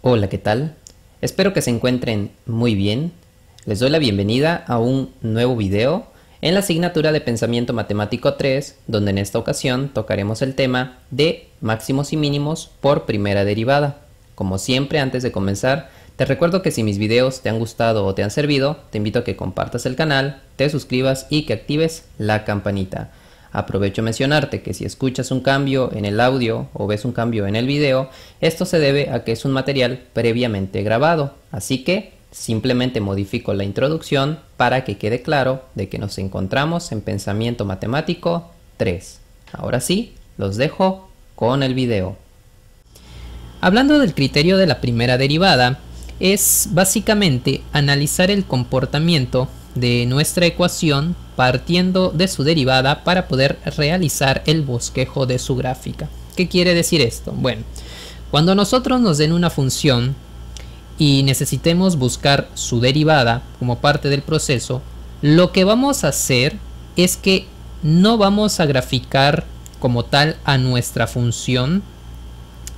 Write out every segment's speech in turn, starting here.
Hola, ¿qué tal? Espero que se encuentren muy bien. Les doy la bienvenida a un nuevo video en la asignatura de Pensamiento Matemático 3, donde en esta ocasión tocaremos el tema de máximos y mínimos por primera derivada. Como siempre, antes de comenzar, te recuerdo que si mis videos te han gustado o te han servido, te invito a que compartas el canal, te suscribas y que actives la campanita. Aprovecho a mencionarte que si escuchas un cambio en el audio o ves un cambio en el video, esto se debe a que es un material previamente grabado, así que simplemente modifico la introducción para que quede claro de que nos encontramos en Pensamiento Matemático 3. Ahora sí, los dejo con el video. Hablando del criterio de la primera derivada, es básicamente analizar el comportamiento de nuestra ecuación partiendo de su derivada para poder realizar el bosquejo de su gráfica. ¿Qué quiere decir esto? Bueno, cuando nosotros nos den una función y necesitemos buscar su derivada como parte del proceso, lo que vamos a hacer es que no vamos a graficar como tal a nuestra función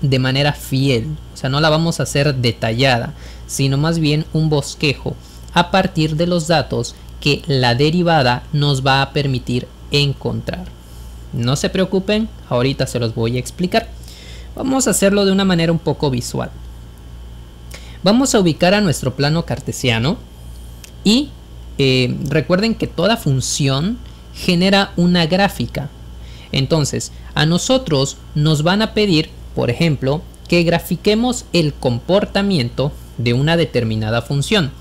de manera fiel, o sea, no la vamos a hacer detallada, sino más bien un bosquejo a partir de los datos que la derivada nos va a permitir encontrar. No se preocupen, ahorita se los voy a explicar. Vamos a hacerlo de una manera un poco visual. Vamos a ubicar a nuestro plano cartesiano y recuerden que toda función genera una gráfica. Entonces, a nosotros nos van a pedir, por ejemplo, que grafiquemos el comportamiento de una determinada función,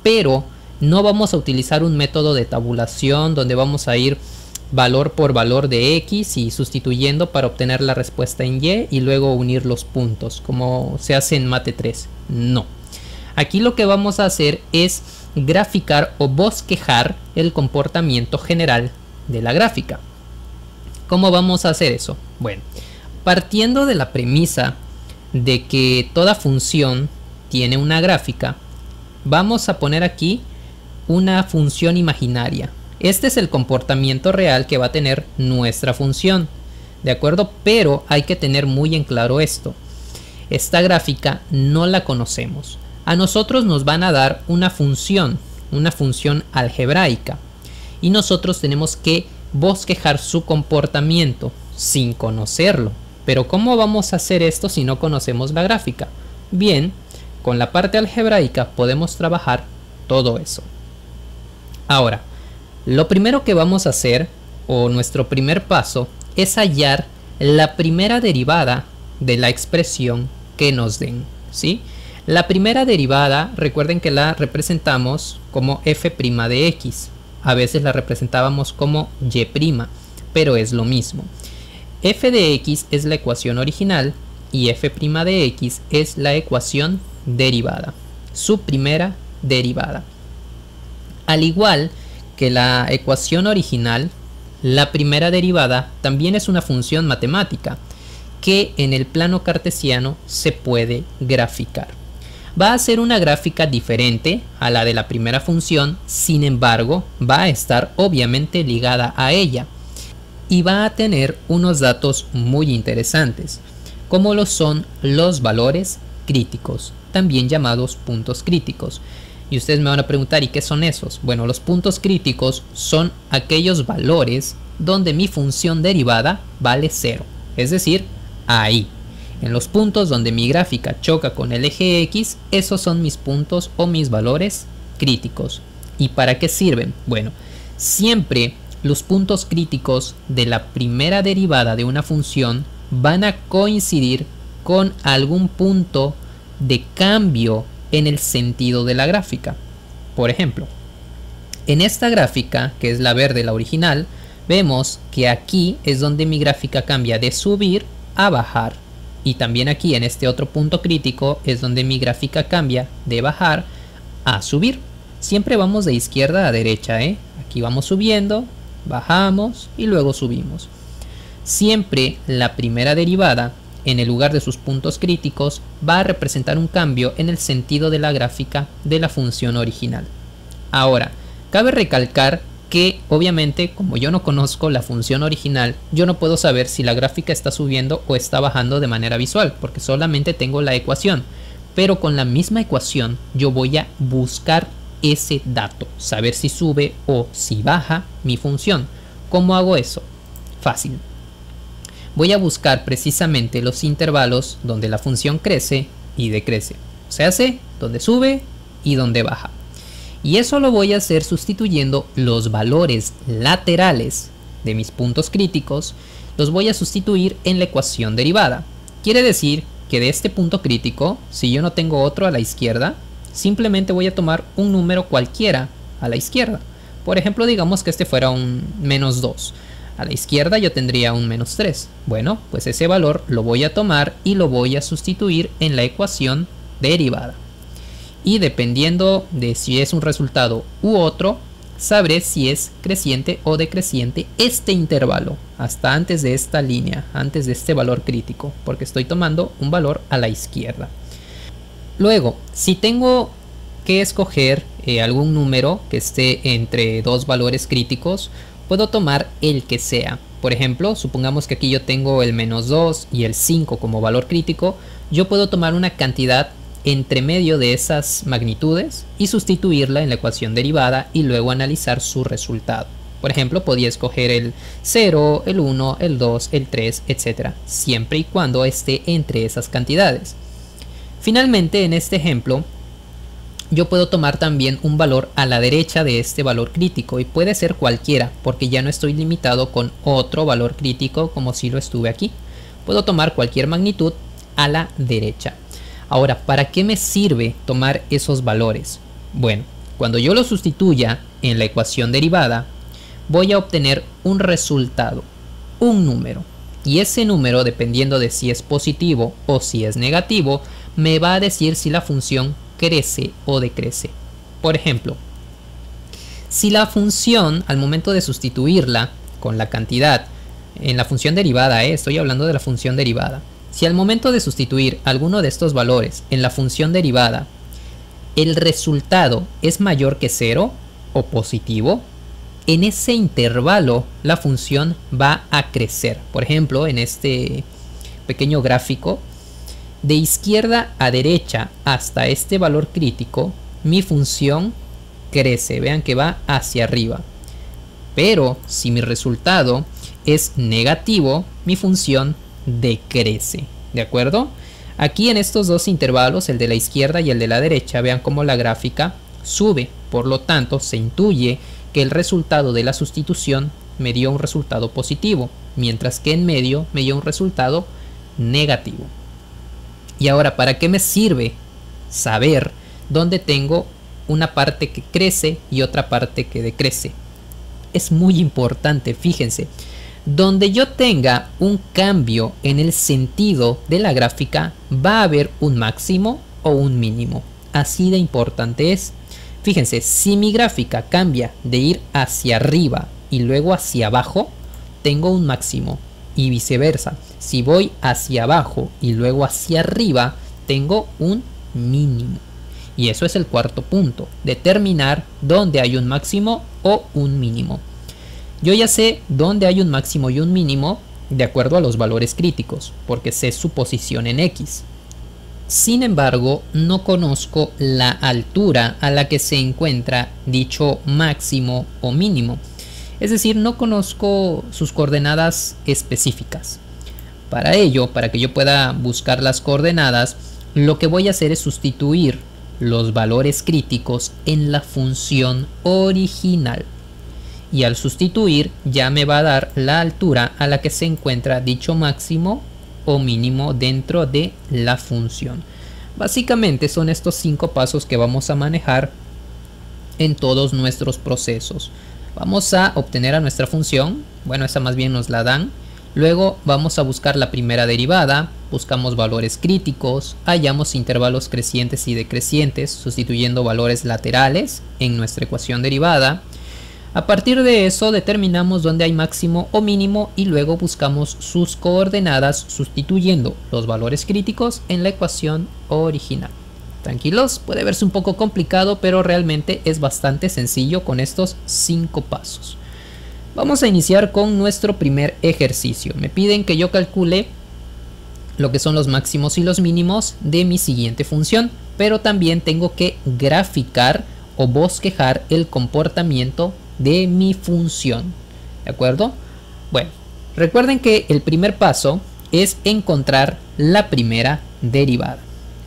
pero no vamos a utilizar un método de tabulación donde vamos a ir valor por valor de x y sustituyendo para obtener la respuesta en y y luego unir los puntos como se hace en Mate 3. No. Aquí lo que vamos a hacer es graficar o bosquejar el comportamiento general de la gráfica. ¿Cómo vamos a hacer eso? Bueno, partiendo de la premisa de que toda función tiene una gráfica, vamos a poner aquí una función imaginaria. Este es el comportamiento real que va a tener nuestra función, ¿de acuerdo? Pero hay que tener muy en claro esto. Esta gráfica no la conocemos. A nosotros nos van a dar una función algebraica, y nosotros tenemos que bosquejar su comportamiento sin conocerlo. Pero ¿cómo vamos a hacer esto si no conocemos la gráfica? Bien, con la parte algebraica podemos trabajar todo eso. Ahora, lo primero que vamos a hacer, o nuestro primer paso, es hallar la primera derivada de la expresión que nos den, ¿sí? La primera derivada, recuerden que la representamos como f' de x. A veces la representábamos como y', pero es lo mismo. F de x es la ecuación original y f' de x es la ecuación derivada, su primera derivada. Al igual que la ecuación original, la primera derivada también es una función matemática que en el plano cartesiano se puede graficar. Va a ser una gráfica diferente a la de la primera función, sin embargo, va a estar obviamente ligada a ella y va a tener unos datos muy interesantes, como lo son los valores críticos, también llamados puntos críticos. Y ustedes me van a preguntar, ¿y qué son esos? Bueno, los puntos críticos son aquellos valores donde mi función derivada vale 0. Es decir, ahí. En los puntos donde mi gráfica choca con el eje X, esos son mis puntos o mis valores críticos. ¿Y para qué sirven? Bueno, siempre los puntos críticos de la primera derivada de una función van a coincidir con algún punto de cambio en el sentido de la gráfica. Por ejemplo, en esta gráfica, que es la verde, la original, vemos que aquí es donde mi gráfica cambia de subir a bajar. Y también aquí en este otro punto crítico es donde mi gráfica cambia de bajar a subir. Siempre vamos de izquierda a derecha, ¿eh? Aquí vamos subiendo, bajamos y luego subimos. Siempre la primera derivada, en el lugar de sus puntos críticos, va a representar un cambio en el sentido de la gráfica de la función original. Ahora, cabe recalcar que obviamente, como yo no conozco la función original, yo no puedo saber si la gráfica está subiendo o está bajando de manera visual, porque solamente tengo la ecuación. pero con la misma ecuación yo voy a buscar ese dato, saber si sube o si baja mi función. ¿Cómo hago eso? Fácil. Voy a buscar precisamente los intervalos donde la función crece y decrece, o sea, donde sube y donde baja. Y eso lo voy a hacer sustituyendo los valores laterales de mis puntos críticos, los voy a sustituir en la ecuación derivada. Quiere decir que de este punto crítico, si yo no tengo otro a la izquierda, simplemente voy a tomar un número cualquiera a la izquierda. Por ejemplo, digamos que este fuera un -2. A la izquierda yo tendría un -3. Bueno, pues ese valor lo voy a tomar y lo voy a sustituir en la ecuación derivada. Y dependiendo de si es un resultado u otro, sabré si es creciente o decreciente este intervalo, hasta antes de esta línea, antes de este valor crítico, porque estoy tomando un valor a la izquierda. Luego, si tengo que escoger algún número que esté entre dos valores críticos, puedo tomar el que sea. Por ejemplo, supongamos que aquí yo tengo el -2 y el 5 como valor crítico, yo puedo tomar una cantidad entre medio de esas magnitudes y sustituirla en la ecuación derivada y luego analizar su resultado. Por ejemplo, podía escoger el 0, el 1, el 2, el 3, etc. siempre y cuando esté entre esas cantidades. Finalmente, en este ejemplo, yo puedo tomar también un valor a la derecha de este valor crítico y puede ser cualquiera porque ya no estoy limitado con otro valor crítico como si lo estuve aquí. Puedo tomar cualquier magnitud a la derecha. Ahora, ¿para qué me sirve tomar esos valores? Bueno, cuando yo los sustituya en la ecuación derivada, voy a obtener un resultado, un número. Y ese número, dependiendo de si es positivo o si es negativo, me va a decir si la función crece o decrece. Por ejemplo, si la función, al momento de sustituirla con la cantidad, en la función derivada, estoy hablando de la función derivada. Si al momento de sustituir alguno de estos valores en la función derivada, el resultado es mayor que 0 o positivo, en ese intervalo la función va a crecer. Por ejemplo, en este pequeño gráfico, de izquierda a derecha hasta este valor crítico, mi función crece. Vean que va hacia arriba. Pero si mi resultado es negativo, mi función decrece. ¿De acuerdo? Aquí en estos dos intervalos, el de la izquierda y el de la derecha, vean cómo la gráfica sube. Por lo tanto, se intuye que el resultado de la sustitución me dio un resultado positivo, mientras que en medio me dio un resultado negativo. Y ahora, ¿para qué me sirve saber dónde tengo una parte que crece y otra parte que decrece? Es muy importante, fíjense. Donde yo tenga un cambio en el sentido de la gráfica, va a haber un máximo o un mínimo. Así de importante es. Fíjense, si mi gráfica cambia de ir hacia arriba y luego hacia abajo, tengo un máximo. Y viceversa, si voy hacia abajo y luego hacia arriba, tengo un mínimo. Y eso es el cuarto punto, determinar dónde hay un máximo o un mínimo. Yo ya sé dónde hay un máximo y un mínimo de acuerdo a los valores críticos, porque sé su posición en X. Sin embargo, no conozco la altura a la que se encuentra dicho máximo o mínimo. Es decir, no conozco sus coordenadas específicas. Para ello, para que yo pueda buscar las coordenadas, lo que voy a hacer es sustituir los valores críticos en la función original. Y al sustituir ya me va a dar la altura a la que se encuentra dicho máximo o mínimo dentro de la función. Básicamente son estos 5 pasos que vamos a manejar en todos nuestros procesos. Vamos a obtener a nuestra función, bueno, esa más bien nos la dan. Luego vamos a buscar la primera derivada, buscamos valores críticos, hallamos intervalos crecientes y decrecientes sustituyendo valores laterales en nuestra ecuación derivada. A partir de eso determinamos dónde hay máximo o mínimo y luego buscamos sus coordenadas sustituyendo los valores críticos en la ecuación original. Tranquilos, puede verse un poco complicado, pero realmente es bastante sencillo con estos 5 pasos. Vamos a iniciar con nuestro primer ejercicio. Me piden que yo calcule lo que son los máximos y los mínimos de mi siguiente función, pero también tengo que graficar o bosquejar el comportamiento de mi función, ¿de acuerdo? Bueno, recuerden que el primer paso es encontrar la primera derivada.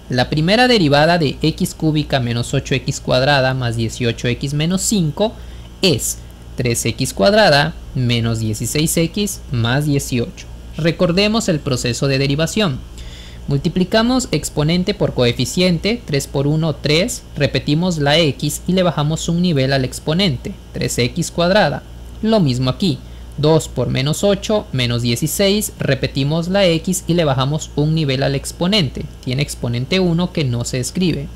La primera derivada de x cúbica menos 8x cuadrada más 18x menos 5 es 3x cuadrada menos 16x más 18. Recordemos el proceso de derivación. Multiplicamos exponente por coeficiente, 3 por 1, 3, repetimos la x y le bajamos un nivel al exponente, 3x cuadrada. Lo mismo aquí, 2 por menos 8, menos 16, repetimos la x y le bajamos un nivel al exponente, tiene exponente 1 que no se escribe.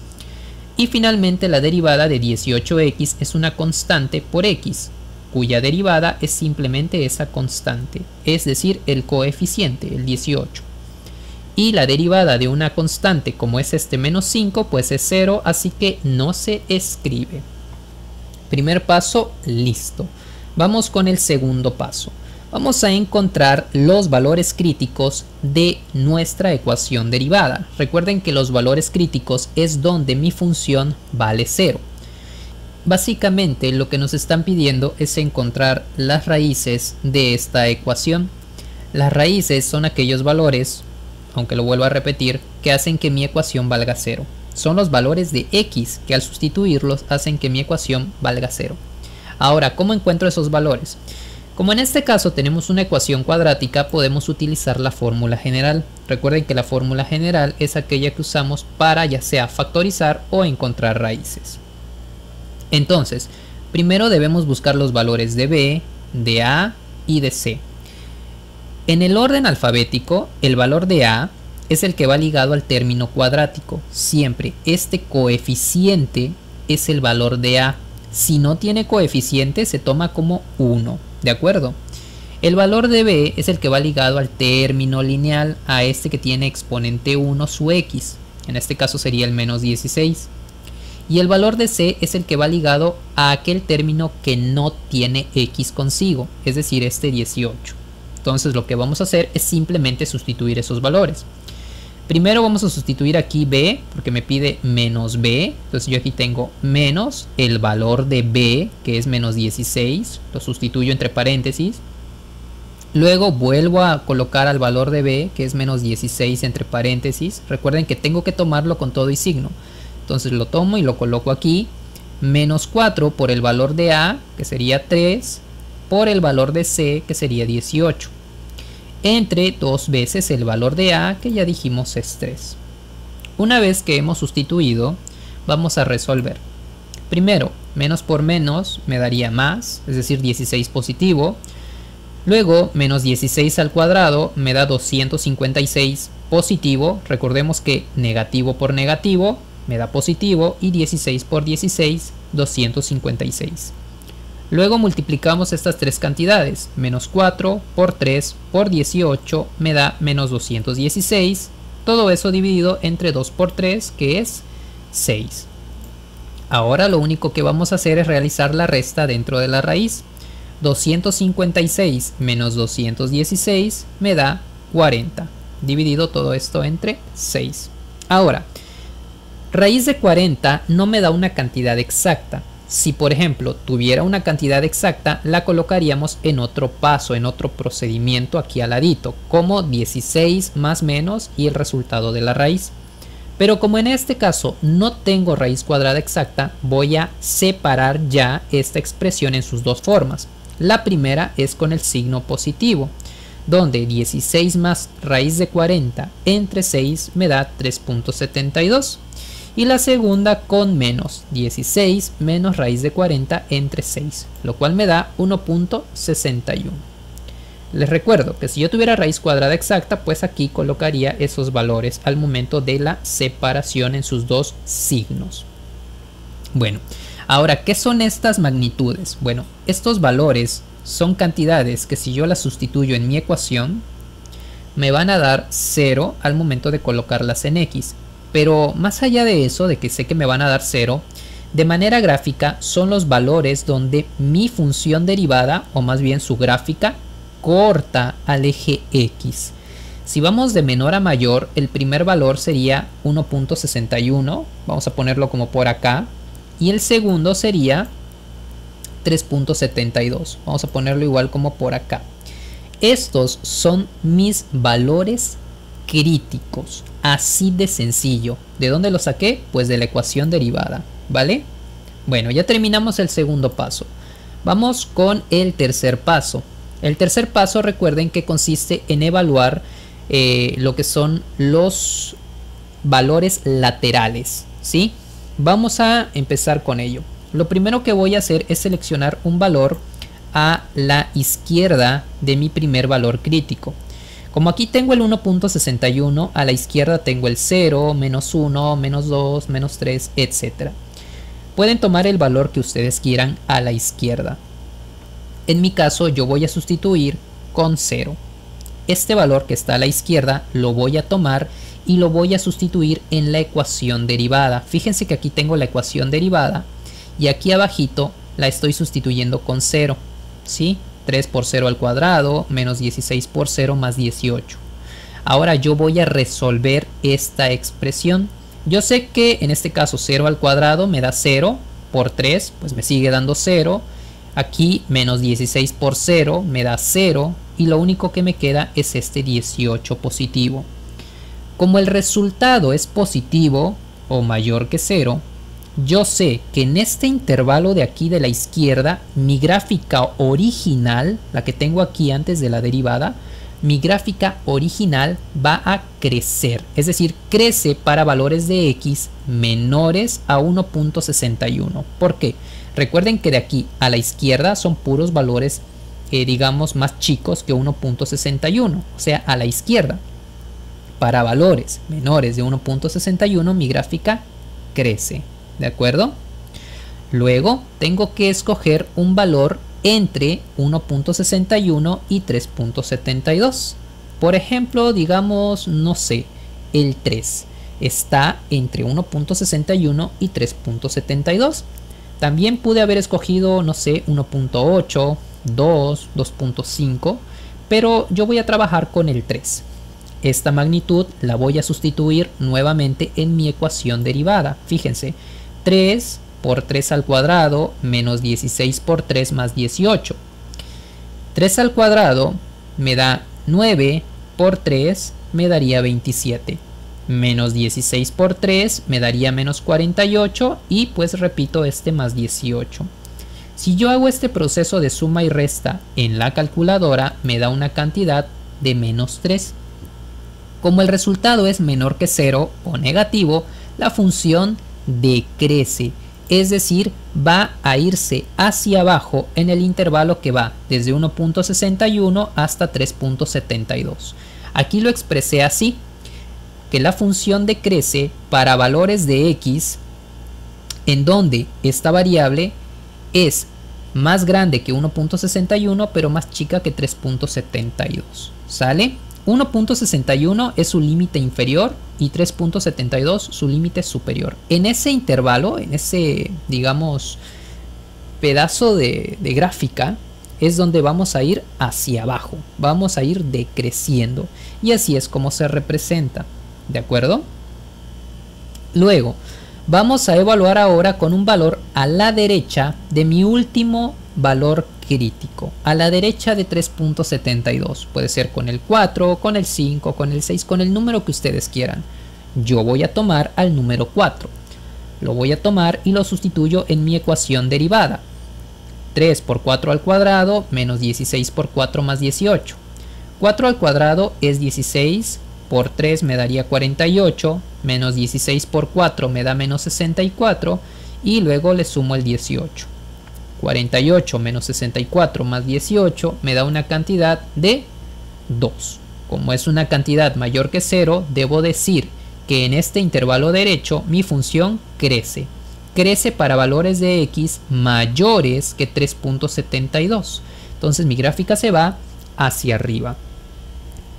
Y finalmente la derivada de 18x es una constante por x, cuya derivada es simplemente esa constante, es decir, el coeficiente, el 18. Y la derivada de una constante como es este menos 5, pues es 0, así que no se escribe. Primer paso, listo. Vamos con el segundo paso. Vamos a encontrar los valores críticos de nuestra ecuación derivada. Recuerden que los valores críticos es donde mi función vale 0. Básicamente lo que nos están pidiendo es encontrar las raíces de esta ecuación. Las raíces son aquellos valores, aunque lo vuelvo a repetir, que hacen que mi ecuación valga 0. Son los valores de x que al sustituirlos hacen que mi ecuación valga 0. Ahora, ¿cómo encuentro esos valores? Como en este caso tenemos una ecuación cuadrática, podemos utilizar la fórmula general. Recuerden que la fórmula general es aquella que usamos para ya sea factorizar o encontrar raíces. Entonces, primero debemos buscar los valores de b, de a y de c. En el orden alfabético, el valor de a es el que va ligado al término cuadrático. Siempre este coeficiente es el valor de a. Si no tiene coeficiente se toma como 1, ¿de acuerdo? El valor de b es el que va ligado al término lineal, a este que tiene exponente 1 su x. En este caso sería el menos 16. Y el valor de c es el que va ligado a aquel término que no tiene x consigo, es decir, este 18. Entonces lo que vamos a hacer es simplemente sustituir esos valores. Primero vamos a sustituir aquí b, porque me pide menos b. Entonces yo aquí tengo menos el valor de b, que es menos 16. Lo sustituyo entre paréntesis. Luego vuelvo a colocar al valor de b, que es menos 16 entre paréntesis. Recuerden que tengo que tomarlo con todo y signo. Entonces lo tomo y lo coloco aquí. Menos 4 por el valor de a, que sería 3, por el valor de c, que sería 18. Entre 2 veces el valor de a, que ya dijimos es 3. Una vez que hemos sustituido, vamos a resolver. Primero, menos por menos me daría más, es decir, 16 positivo. Luego, menos 16 al cuadrado me da 256 positivo. Recordemos que negativo por negativo me da positivo y 16 por 16, 256. Luego multiplicamos estas tres cantidades, menos 4 por 3 por 18 me da menos 216, todo eso dividido entre 2 por 3 que es 6. Ahora lo único que vamos a hacer es realizar la resta dentro de la raíz. 256 menos 216 me da 40, dividido todo esto entre 6. Ahora, raíz de 40 no me da una cantidad exacta. Si por ejemplo tuviera una cantidad exacta, la colocaríamos en otro paso, en otro procedimiento aquí al ladito, como 16 más menos y el resultado de la raíz. Pero como en este caso no tengo raíz cuadrada exacta, voy a separar ya esta expresión en sus dos formas. La primera es con el signo positivo, donde 16 más raíz de 40 entre 6 me da 3.72. Y la segunda con menos 16 menos raíz de 40 entre 6, lo cual me da 1.61. Les recuerdo que si yo tuviera raíz cuadrada exacta, pues aquí colocaría esos valores al momento de la separación en sus dos signos. Bueno, ahora, ¿qué son estas magnitudes? Bueno, estos valores son cantidades que si yo las sustituyo en mi ecuación, me van a dar 0 al momento de colocarlas en x. Pero más allá de eso, de que sé que me van a dar 0, de manera gráfica son los valores donde mi función derivada, o más bien su gráfica, corta al eje x. Si vamos de menor a mayor, el primer valor sería 1.61, vamos a ponerlo como por acá, y el segundo sería 3.72, vamos a ponerlo igual como por acá. Estos son mis valores críticos, así de sencillo. ¿De dónde lo saqué? Pues de la ecuación derivada, ¿vale? Bueno, ya terminamos el segundo paso. Vamos con el tercer paso. El tercer paso, recuerden que consiste en evaluar lo que son los valores laterales, ¿sí? Vamos a empezar con ello. Lo primero que voy a hacer es seleccionar un valor a la izquierda de mi primer valor crítico. Como aquí tengo el 1.61, a la izquierda tengo el 0, menos 1, menos 2, menos 3, etc. Pueden tomar el valor que ustedes quieran a la izquierda. En mi caso yo voy a sustituir con 0. Este valor que está a la izquierda lo voy a tomar y lo voy a sustituir en la ecuación derivada. Fíjense que aquí tengo la ecuación derivada y aquí abajito la estoy sustituyendo con 0, ¿sí? 3 por 0 al cuadrado menos 16 por 0 más 18. Ahora yo voy a resolver esta expresión. Yo sé que en este caso 0 al cuadrado me da 0 por 3, pues me sigue dando 0. Aquí menos 16 por 0 me da 0 y lo único que me queda es este 18 positivo. Como el resultado es positivo o mayor que 0, yo sé que en este intervalo de aquí de la izquierda, mi gráfica original, la que tengo aquí antes de la derivada, mi gráfica original va a crecer. Es decir, crece para valores de x menores a 1.61. ¿Por qué? Recuerden que de aquí a la izquierda son puros valores, digamos, más chicos que 1.61. O sea, a la izquierda. Para valores menores de 1.61 mi gráfica crece. ¿De acuerdo? Luego tengo que escoger un valor entre 1.61 y 3.72. Por ejemplo, digamos, no sé, el 3 está entre 1.61 y 3.72. También pude haber escogido, no sé, 1.8, 2, 2.5, pero yo voy a trabajar con el 3. Esta magnitud la voy a sustituir nuevamente en mi ecuación derivada. Fíjense, 3 por 3 al cuadrado menos 16 por 3 más 18. 3 al cuadrado me da 9 por 3 me daría 27. Menos 16 por 3 me daría menos 48 y pues repito este más 18. Si yo hago este proceso de suma y resta en la calculadora me da una cantidad de menos 3. Como el resultado es menor que 0 o negativo, la función decrece, es decir, va a irse hacia abajo en el intervalo que va desde 1.61 hasta 3.72. Aquí lo expresé así, que la función decrece para valores de x en donde esta variable es más grande que 1.61 pero más chica que 3.72. ¿Sale? 1.61 es su límite inferior y 3.72 su límite superior. En ese intervalo, en ese, digamos, pedazo de gráfica, es donde vamos a ir hacia abajo. Vamos a ir decreciendo. Y así es como se representa. ¿De acuerdo? Luego, vamos a evaluar ahora con un valor a la derecha de mi último valor crítico, a la derecha de 3.72. Puede ser con el 4, con el 5, con el 6, con el número que ustedes quieran. Yo voy a tomar al número 4. Lo voy a tomar y lo sustituyo en mi ecuación derivada. 3 por 4 al cuadrado menos 16 por 4 más 18. 4 al cuadrado es 16 por 3 me daría 48, menos 16 por 4 me da menos 64 y luego le sumo el 18. 48 menos 64 más 18 me da una cantidad de 2. Como es una cantidad mayor que 0, debo decir que en este intervalo derecho mi función crece. Crece para valores de x mayores que 3.72. Entonces mi gráfica se va hacia arriba.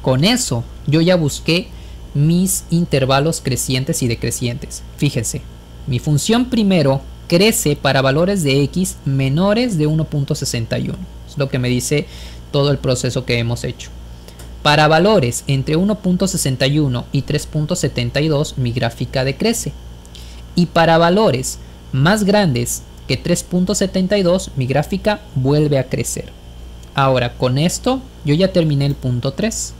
Con eso yo ya busqué mis intervalos crecientes y decrecientes. Fíjense, mi función primero crece para valores de x menores de 1.61. Es lo que me dice todo el proceso que hemos hecho. Para valores entre 1.61 y 3.72 mi gráfica decrece. Y para valores más grandes que 3.72 mi gráfica vuelve a crecer. Ahora con esto yo ya terminé el punto 3.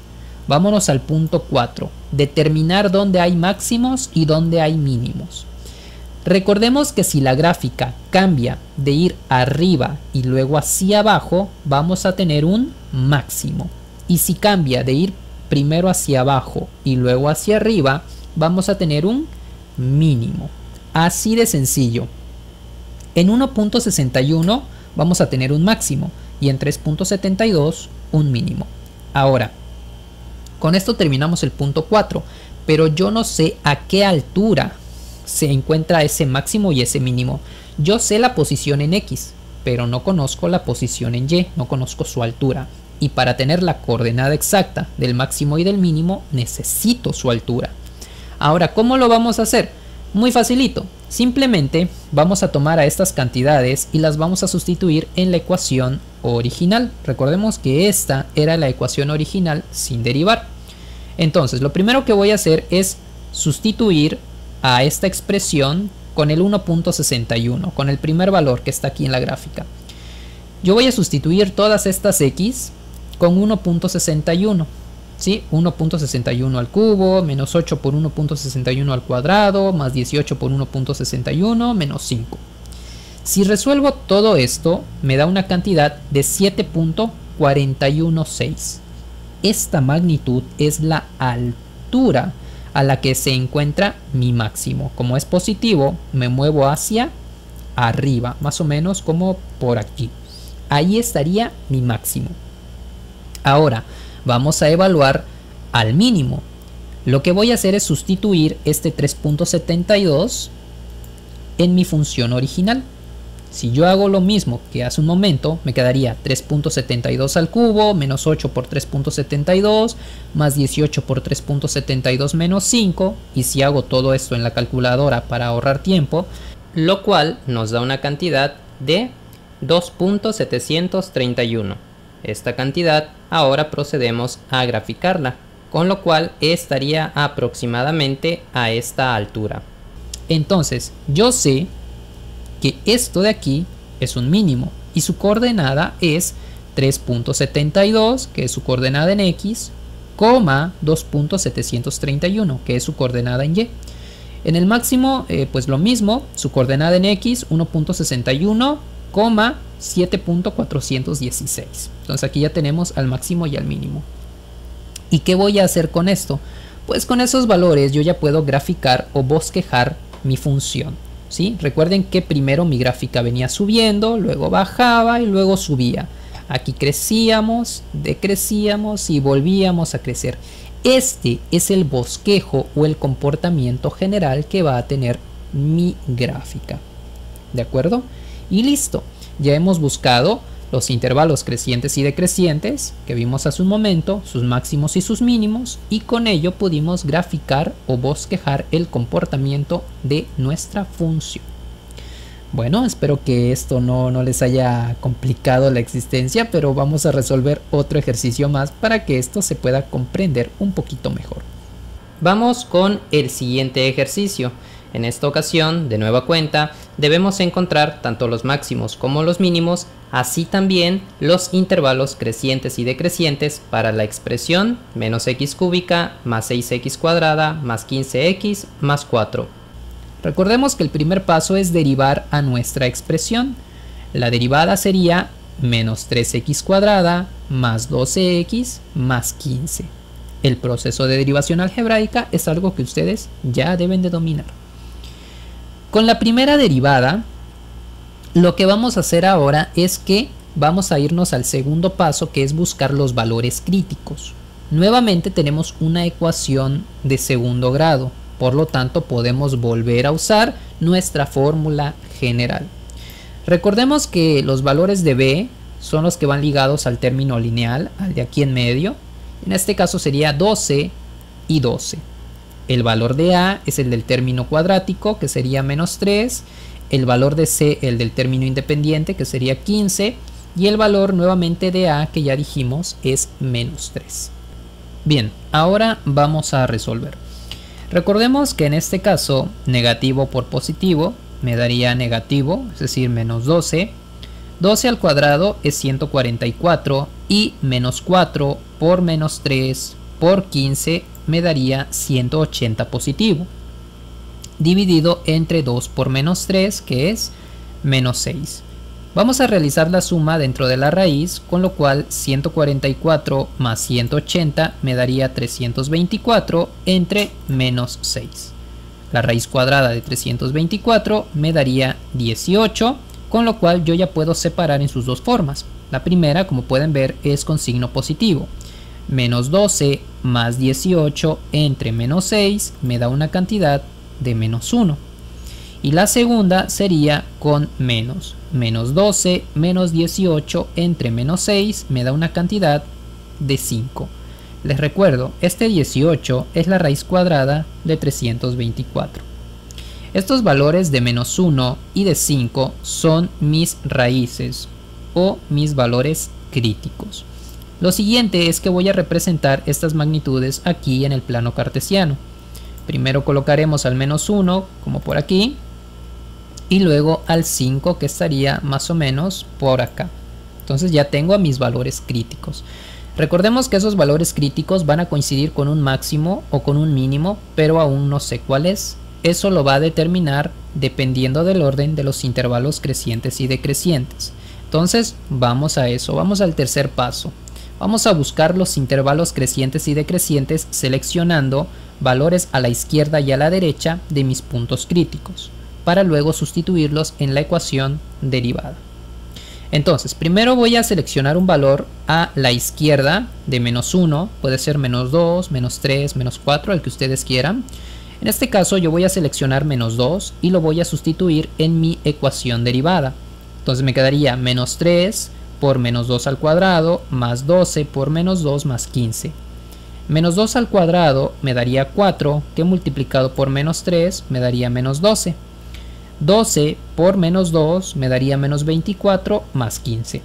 Vámonos al punto 4. Determinar dónde hay máximos y dónde hay mínimos. Recordemos que si la gráfica cambia de ir arriba y luego hacia abajo, vamos a tener un máximo. Y si cambia de ir primero hacia abajo y luego hacia arriba, vamos a tener un mínimo. Así de sencillo. En 1.61 vamos a tener un máximo y en 3.72 un mínimo. Ahora, con esto terminamos el punto 4, pero yo no sé a qué altura se encuentra ese máximo y ese mínimo. Yo sé la posición en X, pero no conozco la posición en Y, no conozco su altura. Y para tener la coordenada exacta del máximo y del mínimo, necesito su altura. Ahora, ¿cómo lo vamos a hacer? Muy facilito. Simplemente vamos a tomar a estas cantidades y las vamos a sustituir en la ecuación original. Recordemos que esta era la ecuación original sin derivar. Entonces, lo primero que voy a hacer es sustituir a esta expresión con el 1.61, con el primer valor que está aquí en la gráfica. Yo voy a sustituir todas estas x con 1.61, ¿sí? 1.61 al cubo, menos 8 por 1.61 al cuadrado, más 18 por 1.61, menos 5. Si resuelvo todo esto, me da una cantidad de 7.416. Esta magnitud es la altura a la que se encuentra mi máximo. Como es positivo, me muevo hacia arriba, más o menos como por aquí. Ahí estaría mi máximo. Ahora, vamos a evaluar al mínimo. Lo que voy a hacer es sustituir este 3.72 en mi función original. Si yo hago lo mismo que hace un momento, me quedaría 3.72 al cubo, menos 8 por 3.72, más 18 por 3.72 menos 5. Y si hago todo esto en la calculadora para ahorrar tiempo, lo cual nos da una cantidad de 2.731. Esta cantidad ahora procedemos a graficarla, con lo cual estaría aproximadamente a esta altura. Entonces, yo sé que esto de aquí es un mínimo y su coordenada es 3.72, que es su coordenada en X, coma 2.731, que es su coordenada en Y. En el máximo, pues lo mismo, su coordenada en X, 1.61, 7.416. Entonces aquí ya tenemos al máximo y al mínimo. ¿Y qué voy a hacer con esto? Pues con esos valores yo ya puedo graficar o bosquejar mi función, ¿sí? Recuerden que primero mi gráfica venía subiendo, luego bajaba y luego subía. Aquí crecíamos, decrecíamos y volvíamos a crecer. Este es el bosquejo o el comportamiento general que va a tener mi gráfica. ¿De acuerdo? Y listo, ya hemos buscado los intervalos crecientes y decrecientes que vimos hace un momento, sus máximos y sus mínimos, y con ello pudimos graficar o bosquejar el comportamiento de nuestra función. Bueno, espero que esto no les haya complicado la existencia, pero vamos a resolver otro ejercicio más para que esto se pueda comprender un poquito mejor. Vamos con el siguiente ejercicio. En esta ocasión, de nueva cuenta, debemos encontrar tanto los máximos como los mínimos, así también los intervalos crecientes y decrecientes para la expresión menos x cúbica más 6x cuadrada más 15x más 4. Recordemos que el primer paso es derivar a nuestra expresión. La derivada sería menos 3x cuadrada más 12x más 15. El proceso de derivación algebraica es algo que ustedes ya deben de dominar. Con la primera derivada, lo que vamos a hacer ahora es que vamos a irnos al segundo paso, que es buscar los valores críticos. Nuevamente tenemos una ecuación de segundo grado, por lo tanto podemos volver a usar nuestra fórmula general. Recordemos que los valores de B son los que van ligados al término lineal, al de aquí en medio. En este caso sería 12 y 12. El valor de A es el del término cuadrático, que sería menos 3. El valor de C, el del término independiente, que sería 15. Y el valor nuevamente de A, que ya dijimos, es menos 3. Bien, ahora vamos a resolver. Recordemos que en este caso negativo por positivo me daría negativo, es decir, menos 12. 12 al cuadrado es 144 y menos 4 por menos 3 por 15 me daría 180 positivo. Dividido entre 2 por menos 3 que es menos 6. Vamos a realizar la suma dentro de la raíz, con lo cual 144 más 180 me daría 324 entre menos 6. La raíz cuadrada de 324 me daría 18, con lo cual yo ya puedo separar en sus dos formas. La primera, como pueden ver, es con signo positivo. Menos 12 más 18 entre menos 6 me da una cantidad de menos 1. Y la segunda sería con menos. Menos 12 menos 18 entre menos 6 me da una cantidad de 5. Les recuerdo, este 18 es la raíz cuadrada de 324. Estos valores de menos 1 y de 5 son mis raíces o mis valores críticos. Lo siguiente es que voy a representar estas magnitudes aquí en el plano cartesiano. Primero colocaremos al menos 1 como por aquí y luego al 5 que estaría más o menos por acá. Entonces ya tengo a mis valores críticos. Recordemos que esos valores críticos van a coincidir con un máximo o con un mínimo, pero aún no sé cuál es. Eso lo va a determinar dependiendo del orden de los intervalos crecientes y decrecientes. Entonces vamos a eso, vamos al tercer paso. Vamos a buscar los intervalos crecientes y decrecientes seleccionando valores a la izquierda y a la derecha de mis puntos críticos, para luego sustituirlos en la ecuación derivada. Entonces, primero voy a seleccionar un valor a la izquierda de menos 1, puede ser menos 2, menos 3, menos 4, el que ustedes quieran. En este caso yo voy a seleccionar menos 2 y lo voy a sustituir en mi ecuación derivada. Entonces me quedaría menos 3 por menos 2 al cuadrado más 12 por menos 2 más 15. Menos 2 al cuadrado me daría 4, que multiplicado por menos 3 me daría menos 12. 12 por menos 2 me daría menos 24 más 15.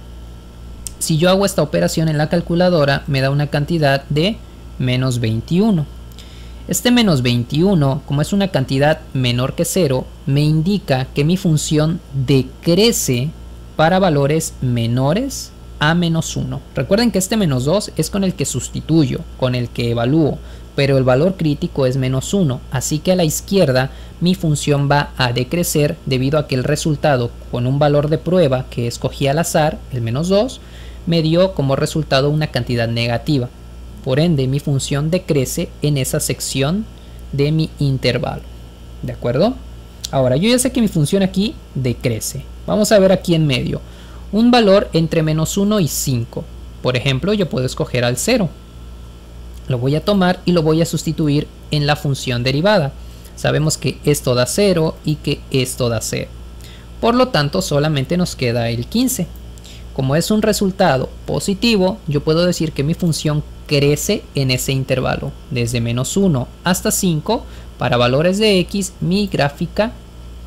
Si yo hago esta operación en la calculadora me da una cantidad de menos 21. Este menos 21, como es una cantidad menor que 0, me indica que mi función decrece para valores menores a menos 1. Recuerden que este menos 2 es con el que sustituyo, con el que evalúo, pero el valor crítico es menos 1, así que a la izquierda mi función va a decrecer debido a que el resultado con un valor de prueba que escogí al azar, el menos 2, me dio como resultado una cantidad negativa. Por ende, mi función decrece en esa sección de mi intervalo. ¿De acuerdo? Ahora, yo ya sé que mi función aquí decrece. Vamos a ver aquí en medio. Un valor entre menos 1 y 5. Por ejemplo, yo puedo escoger al 0. Lo voy a tomar y lo voy a sustituir en la función derivada. Sabemos que esto da 0 y que esto da 0. Por lo tanto, solamente nos queda el 15. Como es un resultado positivo, yo puedo decir que mi función crece en ese intervalo. Desde menos 1 hasta 5, para valores de x, mi gráfica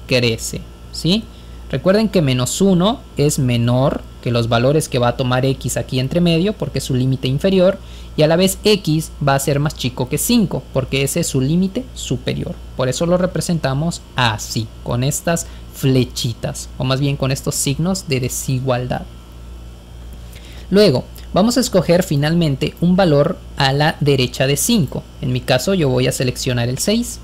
crece, ¿sí? Recuerden que menos 1 es menor que los valores que va a tomar x aquí entre medio, porque es su límite inferior, y a la vez x va a ser más chico que 5, porque ese es su límite superior. Por eso lo representamos así, con estas flechitas, o más bien con estos signos de desigualdad. Luego, vamos a escoger finalmente un valor a la derecha de 5. En mi caso yo voy a seleccionar el 6.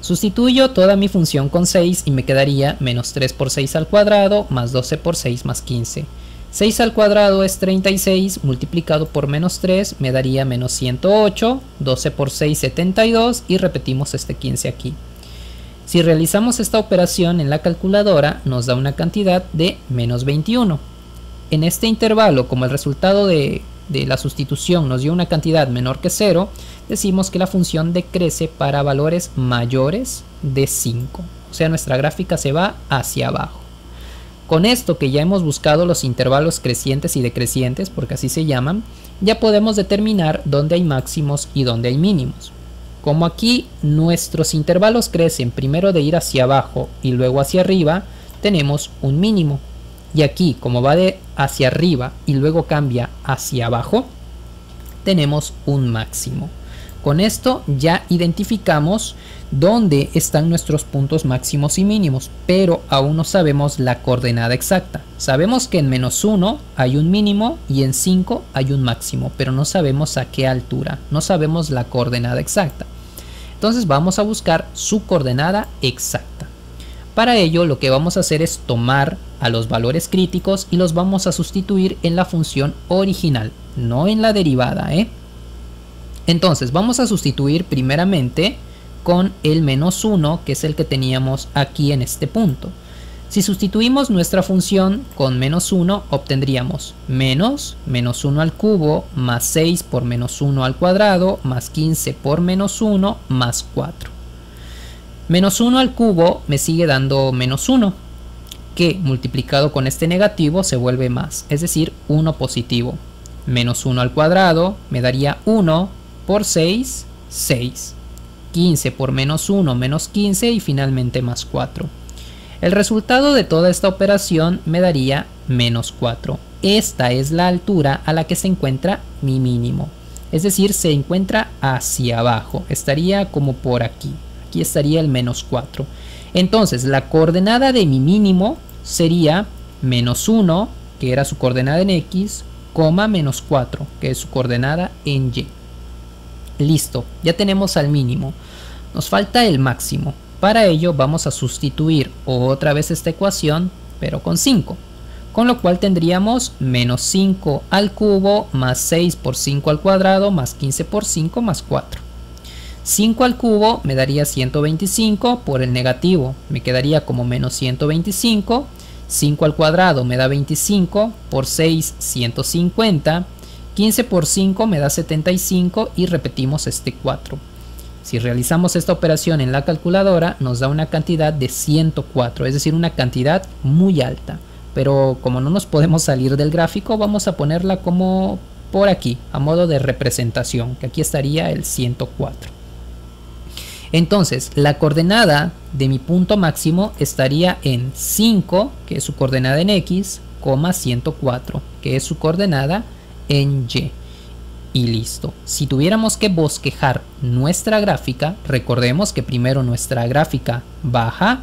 Sustituyo toda mi función con 6 y me quedaría menos 3 por 6 al cuadrado más 12 por 6 más 15. 6 al cuadrado es 36, multiplicado por menos 3 me daría menos 108, 12 por 6 72 y repetimos este 15 aquí. Si realizamos esta operación en la calculadora nos da una cantidad de menos 21. En este intervalo, como el resultado de la sustitución nos dio una cantidad menor que 0, decimos que la función decrece para valores mayores de 5. O sea, nuestra gráfica se va hacia abajo. Con esto que ya hemos buscado los intervalos crecientes y decrecientes, porque así se llaman, ya podemos determinar dónde hay máximos y dónde hay mínimos. Como aquí nuestros intervalos crecen primero de ir hacia abajo y luego hacia arriba, tenemos un mínimo. Y aquí, como va de hacia arriba y luego cambia hacia abajo, tenemos un máximo. Con esto ya identificamos dónde están nuestros puntos máximos y mínimos, pero aún no sabemos la coordenada exacta. Sabemos que en -1 hay un mínimo y en 5 hay un máximo, pero no sabemos a qué altura, no sabemos la coordenada exacta. Entonces vamos a buscar su coordenada exacta. Para ello lo que vamos a hacer es tomar a los valores críticos y los vamos a sustituir en la función original, no en la derivada, Entonces vamos a sustituir primeramente con el -1, que es el que teníamos aquí en este punto. Si sustituimos nuestra función con -1, obtendríamos -1 al cubo más 6 por -1 al cuadrado más 15 por -1 más 4. -1 al cubo me sigue dando -1, que multiplicado con este negativo se vuelve más, es decir, 1 positivo. -1 al cuadrado me daría 1 por 6, 6. 15 por -1, menos 15 y finalmente más 4. El resultado de toda esta operación me daría -4. Esta es la altura a la que se encuentra mi mínimo. Es decir, se encuentra hacia abajo. Estaría como por aquí. Aquí estaría el -4. Entonces, la coordenada de mi mínimo sería -1, que era su coordenada en X, -4, que es su coordenada en Y. Listo, ya tenemos al mínimo. Nos falta el máximo. Para ello vamos a sustituir otra vez esta ecuación, pero con 5. Con lo cual tendríamos -5 al cubo más 6 por 5 al cuadrado más 15 por 5 más 4. 5 al cubo me daría 125, por el negativo me quedaría como -125. 5 al cuadrado me da 25, por 6 150. 15 por 5 me da 75 y repetimos este 4. Si realizamos esta operación en la calculadora nos da una cantidad de 104, es decir, una cantidad muy alta. Pero como no nos podemos salir del gráfico, vamos a ponerla como por aquí, a modo de representación, que aquí estaría el 104. Entonces, la coordenada de mi punto máximo estaría en 5, que es su coordenada en X, 104, que es su coordenada en Y. Y listo. Si tuviéramos que bosquejar nuestra gráfica, recordemos que primero nuestra gráfica baja,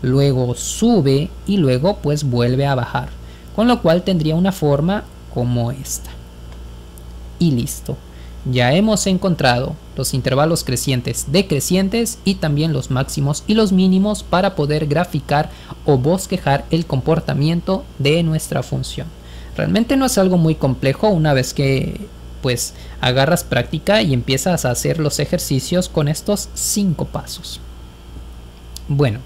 luego sube y luego pues vuelve a bajar, con lo cual tendría una forma como esta. Y listo. Ya hemos encontrado los intervalos crecientes decrecientes y también los máximos y los mínimos para poder graficar o bosquejar el comportamiento de nuestra función. Realmente no es algo muy complejo una vez que pues agarras práctica y empiezas a hacer los ejercicios con estos 5 pasos. Bueno,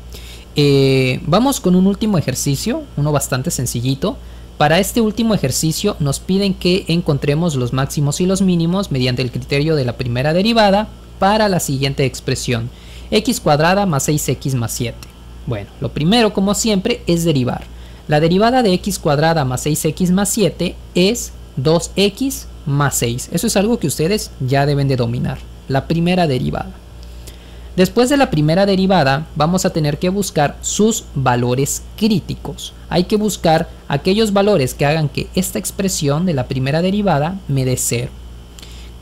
vamos con un último ejercicio, uno bastante sencillito. Para este último ejercicio nos piden que encontremos los máximos y los mínimos mediante el criterio de la primera derivada para la siguiente expresión: x cuadrada más 6x más 7. Bueno, lo primero, como siempre, es derivar. La derivada de x cuadrada más 6x más 7 es 2x más 6. Eso es algo que ustedes ya deben de dominar, la primera derivada. Después de la primera derivada vamos a tener que buscar sus valores críticos. Hay que buscar aquellos valores que hagan que esta expresión de la primera derivada me dé 0.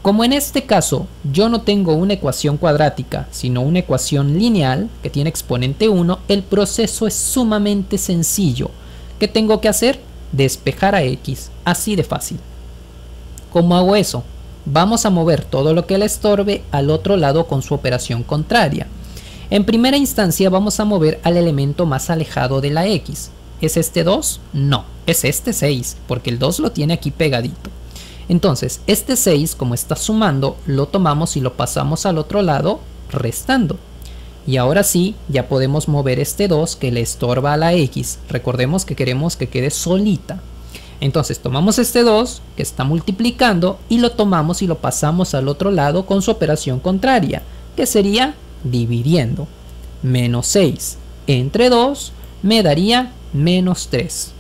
Como en este caso yo no tengo una ecuación cuadrática, sino una ecuación lineal que tiene exponente 1, el proceso es sumamente sencillo. ¿Qué tengo que hacer? Despejar a x, así de fácil. ¿Cómo hago eso? Vamos a mover todo lo que le estorbe al otro lado con su operación contraria. En primera instancia vamos a mover al elemento más alejado de la x. ¿Es este 2? No, es este 6, porque el 2 lo tiene aquí pegadito. Entonces, este 6, como está sumando, lo tomamos y lo pasamos al otro lado, restando. Y ahora sí, ya podemos mover este 2 que le estorba a la x. Recordemos que queremos que quede solita. Entonces tomamos este 2 que está multiplicando y lo tomamos y lo pasamos al otro lado con su operación contraria, que sería dividiendo. Menos 6 entre 2 me daría menos 3.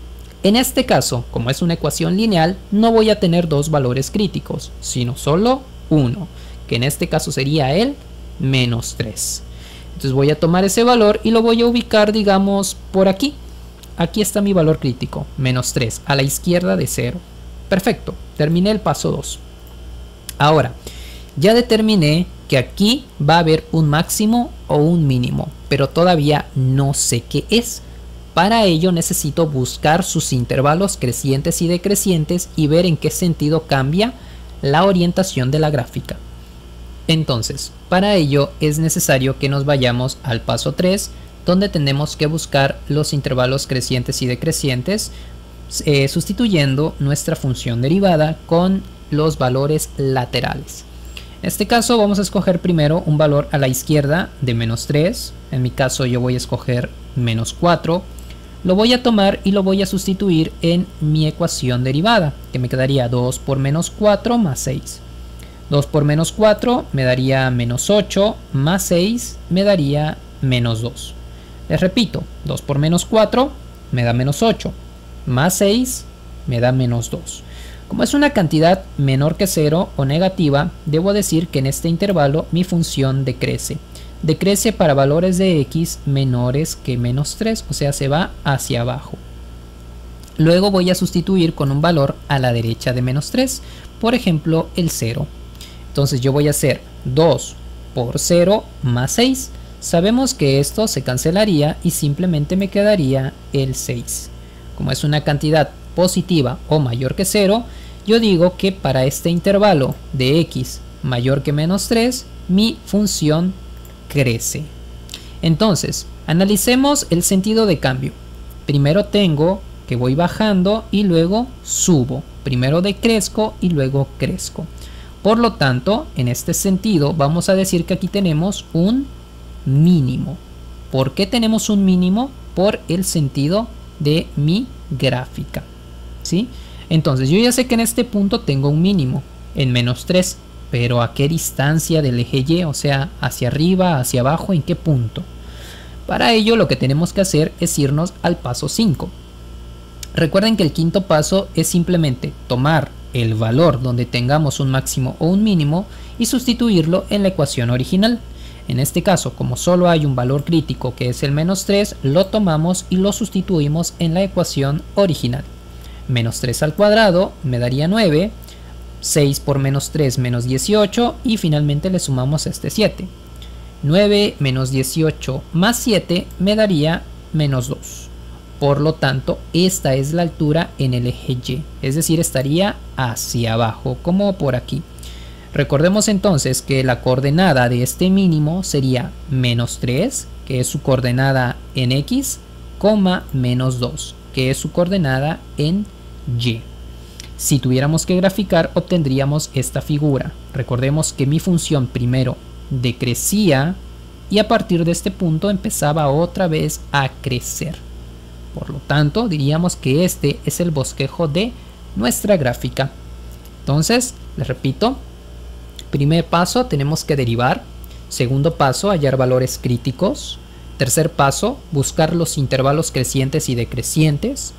En este caso, como es una ecuación lineal, no voy a tener dos valores críticos, sino solo uno, que en este caso sería el menos 3. Entonces voy a tomar ese valor y lo voy a ubicar, digamos, por aquí. Aquí está mi valor crítico, menos 3, a la izquierda de 0. Perfecto, terminé el paso 2. Ahora, ya determiné que aquí va a haber un máximo o un mínimo, pero todavía no sé qué es. Para ello necesito buscar sus intervalos crecientes y decrecientes y ver en qué sentido cambia la orientación de la gráfica. Entonces, para ello es necesario que nos vayamos al paso 3, donde tenemos que buscar los intervalos crecientes y decrecientes, sustituyendo nuestra función derivada con los valores laterales. En este caso vamos a escoger primero un valor a la izquierda de menos 3, en mi caso yo voy a escoger menos 4, lo voy a tomar y lo voy a sustituir en mi ecuación derivada, que me quedaría 2 por menos 4 más 6. 2 por menos 4 me daría menos 8, más 6 me daría menos 2. Les repito, 2 por menos 4 me da menos 8, más 6 me da menos 2. Como es una cantidad menor que 0 o negativa, debo decir que en este intervalo mi función decrece. Decrece para valores de x menores que menos 3, o sea, se va hacia abajo. Luego voy a sustituir con un valor a la derecha de menos 3, por ejemplo, el 0. Entonces yo voy a hacer 2 por 0 más 6. Sabemos que esto se cancelaría y simplemente me quedaría el 6. Como es una cantidad positiva o mayor que 0, yo digo que para este intervalo de x mayor que menos 3, mi función crece. Entonces, analicemos el sentido de cambio. Primero tengo que voy bajando y luego subo. Primero decrezco y luego crezco. Por lo tanto, en este sentido, vamos a decir que aquí tenemos un mínimo. ¿Por qué tenemos un mínimo? Por el sentido de mi gráfica, ¿sí? Entonces yo ya sé que en este punto tengo un mínimo en menos 3, pero ¿a qué distancia del eje Y? O sea, hacia arriba, hacia abajo, ¿en qué punto? Para ello lo que tenemos que hacer es irnos al paso 5. Recuerden que el quinto paso es simplemente tomar el valor donde tengamos un máximo o un mínimo y sustituirlo en la ecuación original. En este caso, como solo hay un valor crítico que es el menos 3, lo tomamos y lo sustituimos en la ecuación original. Menos 3 al cuadrado me daría 9, 6 por menos 3 menos 18 y finalmente le sumamos este 7. 9 menos 18 más 7 me daría menos 2. Por lo tanto, esta es la altura en el eje Y, es decir, estaría hacia abajo, como por aquí. Recordemos entonces que la coordenada de este mínimo sería menos 3, que es su coordenada en X, coma menos 2, que es su coordenada en Y. Si tuviéramos que graficar, obtendríamos esta figura. Recordemos que mi función primero decrecía y a partir de este punto empezaba otra vez a crecer. Por lo tanto, diríamos que este es el bosquejo de nuestra gráfica. Entonces, les repito, primer paso tenemos que derivar. Segundo paso, hallar valores críticos. Tercer paso, buscar los intervalos crecientes y decrecientes.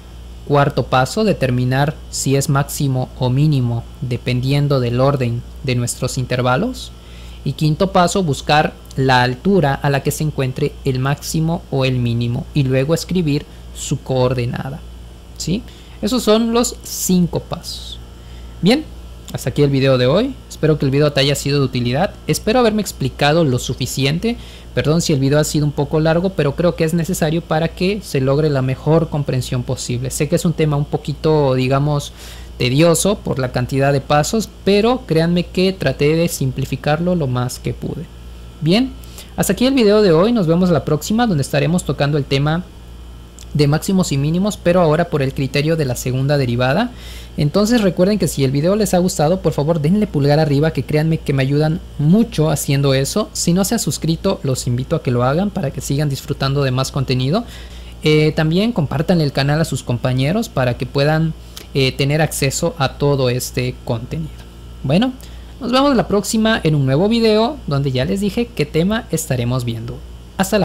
Cuarto paso, determinar si es máximo o mínimo dependiendo del orden de nuestros intervalos. Y quinto paso, buscar la altura a la que se encuentre el máximo o el mínimo y luego escribir su coordenada, ¿sí? Esos son los 5 pasos. Bien, hasta aquí el video de hoy. Espero que el video te haya sido de utilidad. Espero haberme explicado lo suficiente. Perdón si el video ha sido un poco largo, pero creo que es necesario para que se logre la mejor comprensión posible. Sé que es un tema un poquito, digamos, tedioso por la cantidad de pasos, pero créanme que traté de simplificarlo lo más que pude. Bien, hasta aquí el video de hoy. Nos vemos la próxima, donde estaremos tocando el tema de máximos y mínimos, pero ahora por el criterio de la segunda derivada. Entonces recuerden que si el video les ha gustado, por favor denle pulgar arriba, que créanme que me ayudan mucho haciendo eso. Si no se han suscrito, los invito a que lo hagan para que sigan disfrutando de más contenido. También compartan el canal a sus compañeros para que puedan tener acceso a todo este contenido. Bueno, nos vemos la próxima en un nuevo video donde ya les dije qué tema estaremos viendo. Hasta la